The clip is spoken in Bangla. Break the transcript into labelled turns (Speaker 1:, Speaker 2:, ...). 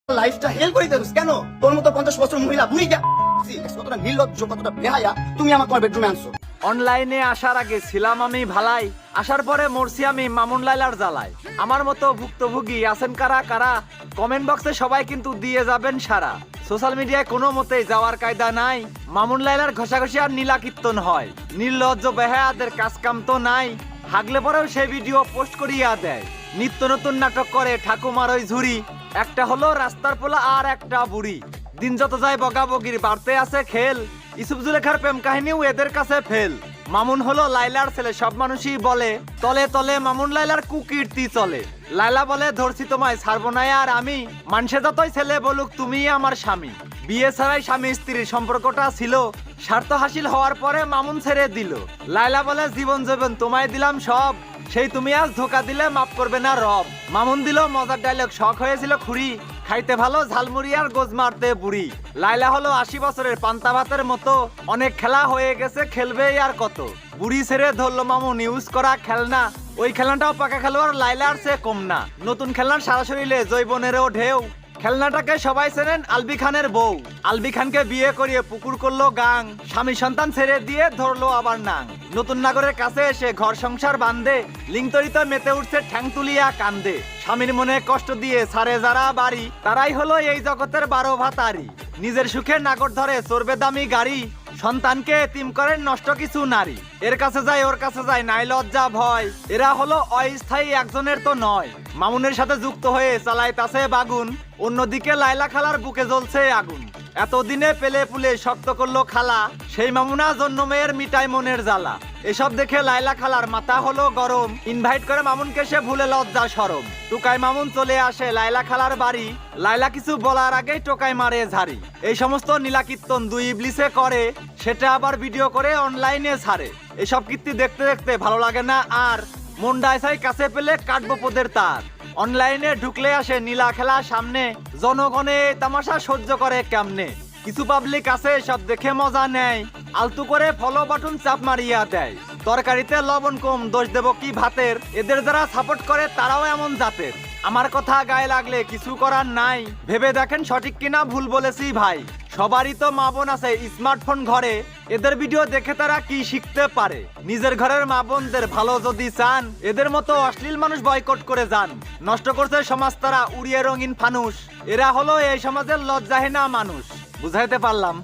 Speaker 1: লাইফটা হেল করে দিস কেন? তোর মতো 50 বছর মহিলা বুড়ি কতটা নির্লজ্জ, কতটা বেহায়া তুমি আমার তোমার বেডরুমে আনছো।
Speaker 2: অনলাইনে আসার আগে ছিলাম আমি ভালাই, আসার পরে মরছি আমি মামুন লাইলার জ্বালায়। আমার মতো ভুক্তভোগী আছেন কারা কারা? কমেন্ট বক্সে সবাই কিন্তু দিয়ে যাবেন সারা। সোশ্যাল মিডিয়ায় কোনো মতেই যাওয়ার কায়দা নাই। মামুন লাইলার ঘষাঘষি আর নীলা কীর্তন হয়। নির্লজ্জ বেহায়াদের কাজ কাম তো নাই। হাগলে পরেও সেই ভিডিও পোস্ট করিয়া দেয়। নিত্য নতুন নাটক করে ঠাকুমার ওই ঝুরি। একটা হলো রাস্তার পোলা আর একটা বুড়ি। দিন যত যায় বগাবগির বাড়তে আছে খেল। ইসুফ জুলেখার প্রেম কাহিনীও এদের কাছে ফেল। মামুন হলো লাইলার ছেলে, সব মানুষই বলে তলে তলে মামুন লাইলার কুকীর্তি চলে। লাইলা বলে ধরছি তোমায় ছাড়বো না আর আমি, মানুষে যতই ছেলে বলুক তুমি আমার স্বামী। বিয়ে ছাড়াই স্বামী স্ত্রীর সম্পর্কটা ছিল, স্বার্থ হাসিল হওয়ার পরে মামুন ছেড়ে দিল। লাইলা বলে জীবন জীবন তোমায় দিলাম সব, সেই তুমি আজ ধোকা দিলে মাফ করবে না রব। মামুন দিল মজার ডায়লগ, শখ হয়েছিল খুরি, খাইতে ভালো ঝালমুড়ি আর গোজ মারতে বুড়ি। লাইলা হলো 80 বছরের পান্তা ভাতের মতো, অনেক খেলা হয়ে গেছে খেলবে আর কত। বুড়ি ছেড়ে ধরলো মামুন ইউজ করা খেলনা, ওই খেলনাটাও পাকা খেলোয়াড় লাইলার চেয়ে কম না। নতুন খেলনার সারা শরীরে জৈবনেরও ঢেউ। খেলনাটাকে সবাই চেনেন আলবি খানের বউ। আলবি খানকে বিয়ে করিয়ে পুকুর করলো গাং, স্বামী সন্তান ছেড়ে দিয়ে ধরলো আবার নাং। নতুন নাগরের কাছে এসে ঘর সংসার বান্ধে, লিংতরিতে মেতে উঠছে ঠ্যাং তুলিয়া কান্দে। স্বামীর মনে কষ্ট দিয়ে ছাড়ে যারা বাড়ি, তারাই হলো এই জগতের 12 ভাতারি। নিজের সুখে নাগর ধরে চড়বে দামি গাড়ি, সন্তানকে এতিম করেন নষ্ট কিছু নারী। এর কাছে যায় ওর কাছে যায় নাই লজ্জা ভয়, এরা হলো অস্থায়ী একজনের তো নয়। মামুনের সাথে যুক্ত হয়ে চালাইতাছে বাগুন, অন্যদিকে লাইলা খালার বুকে জ্বলছে আগুন। এতদিনে পেলে পুলে শক্ত করলো খালা, সেই মামুনা জন্য মেয়ের মিটাই মনের জ্বালা। এসব দেখে লাইলা খালার মাথা হলো গরম, ইনভাইট করে মামুনকে সে ভুলে লজ্জা শরম। টুকাই মামুন চলে আসে লাইলা খালার বাড়ি, লাইলা কিছু বলার আগেই টোকাই মারে ঝাড়ি। এই সমস্ত নীলা কীর্তন দুই ইবলিসে করে, সেটা আবার ভিডিও করে অনলাইনে ছাড়ে। এসব কীর্তি দেখতে দেখতে ভালো লাগে না আর, মন ডাইসাই কাছে পেলে কাটবো পদের তার। অনলাইনে ঢুকলে আসে নীলা খেলা সামনে, জনগণে তামাশা সহ্য করে কেমনে। কিছু পাবলিক আছে সব দেখে মজা নেয়, আলতু করে ফলো বাটন চাপ মারিয়া দেয়। তরকারিতে লবণ কম দোষ দেব কি ভাতের, এদের যারা সাপোর্ট করে তারাও এমন জাতের। আমার কথা গায়ে লাগলে কিছু করার নাই, ভেবে দেখেন সঠিক কিনা ভুল বলেছি ভাই। সবারই তো মা বোন আছে স্মার্টফোন ঘরে, এদের ভিডিও দেখে তারা কি শিখতে পারে। নিজের ঘরের মা বোনদের ভালো যদি চান, এদের মতো অশ্লীল মানুষ বয়কট করে যান। নষ্ট করছে সমাজ তারা উড়িয়ে রঙিন ফানুস, এরা হলো এই সমাজের লজ্জাহীনা মানুষ। বুঝাইতে পারলাম?